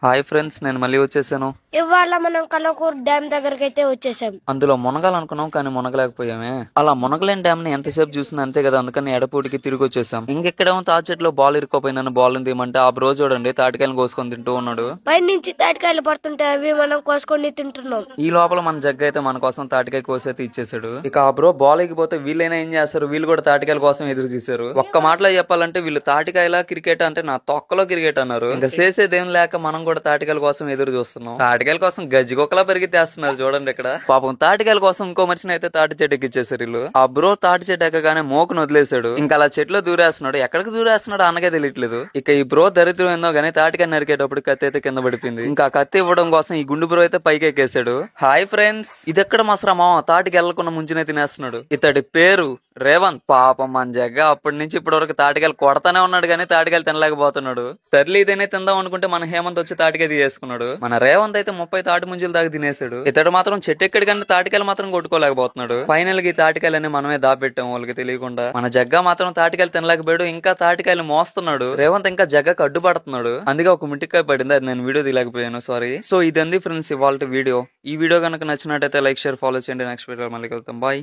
Hi friends, నేను మళ్ళీ వచ్చేసాను. ఇవాళ మనం కల్లకూరు డ్యామ్ దగ్గరికి అయితే వచ్చేసాం. అందులో మునగాలనుకున్నాం కానీ మునగలేకపోయామే. అలా మునగలేని డ్యామ్ ని ఎంతసేపు చూసినా అంతే కదా, అందుకని ఎడపూడికి తిరిగి వచ్చేసాం. ఇంకెక్కడేమో తాటి చెట్లో బాల్ ఇరుక్కోపోయినాను, బాల్ తీయమంటే ఆ బ్రో చూడండి తాటికాయలు కోసుకొని తింటూ ఉన్నాడు. పై నుంచి తాటికాయలు పడుతుంటే అవి మనం కోసుకొని తింటున్నాం. ఈ లోపల మన జగ్గ అయితే మన కోసం తాటికాయ కోసైతే ఇచ్చేసాడు. ఇక ఆ బ్రో బాల్ ఎగిపోతే వీళ్ళైనా ఏం చేస్తారు, వీళ్ళు కూడా తాటికాయల కోసం ఎదురు చూశారు. ఒక్క మాటలో చెప్పాలంటే వీళ్ళు తాటికాయల క్రికెట్ అంటే నా తొక్కలో క్రికెట్ అన్నారు. ఇంకా చేసేదేం లేక మనం కూడా తాటికాయల కోసం ఎదురు చూస్తున్నాం. తాటికాయల కోసం గజ్జిగొక్కలా పెరిగితేస్తున్నారు చూడండి ఇక్కడ. పాపం తాటికాయల కోసం ఇంకో మనిషిని అయితే తాటి చెట్టు ఎక్కిచ్చేసారు వీళ్ళు. ఆ బ్రో తాటి చెట్టు ఎక్కగానే మోకును వదిలేశాడు. ఇంకా అలా చెట్లో దూరేస్తున్నాడు, ఎక్కడికి దూరేస్తున్నాడు అన్నకే తెలియట్లేదు. ఇక ఈ బ్రో దరిద్రం ఏందో గానీ తాటికాయ నరికేటప్పుడు కత్తి అయితే కింద పడిపోయింది. ఇంకా కత్తి ఇవ్వడం కోసం ఈ గుండు బ్రో అయితే పైకి ఎక్కేశాడు. హాయ్ ఫ్రెండ్స్, ఇది ఎక్కడ మసరా మామ తాటికి వెళ్లకుండా ముంచునే తినేస్తున్నాడు. ఇతడి పేరు రేవంత్. పాపం మన జగ్గ అప్పటి నుంచి ఇప్పటి వరకు తాటికాయలు కొడతానే ఉన్నాడు కానీ తాటికాయలు తినలేకపోతున్నాడు. సర్లీ ఇదేనే తిందాం అనుకుంటే మన హేమంత్ వచ్చి తాటికాయ తీసేసుకున్నాడు. మన రేవంత్ అయితే 30 తాటి ముంజుల దాకా తినేశాడు. ఇతడు మాత్రం చెట్టు ఎక్కడి కానీ తాటికాయలు మాత్రం కొట్టుకోలేకపోతున్నాడు. ఫైనల్ గా ఈ తాటికాయలన్నీ మనమే దాపెట్టాం వాళ్ళకి తెలియకుండా. మన జగ్గ మాత్రం తాటికాయలు తినలేకపోయాడు, ఇంకా తాటికాయలు మోస్తున్నాడు. రేవంత్ ఇంకా జగ్గకు అడ్డుపడుతున్నాడు. అందుకే ఒక మిట్టికాయ పడింది, అది నేను వీడియో తీయలేకపోయాను, సారీ. సో ఇదండి ఫ్రెండ్స్ ఇవాళ వీడియో. ఈ వీడియో కనుక నచ్చినట్టయితే లైక్, షేర్, ఫాలో చేయండి. నెక్స్ట్ వీడియో మళ్ళీ కలుద్దాం. బాయ్.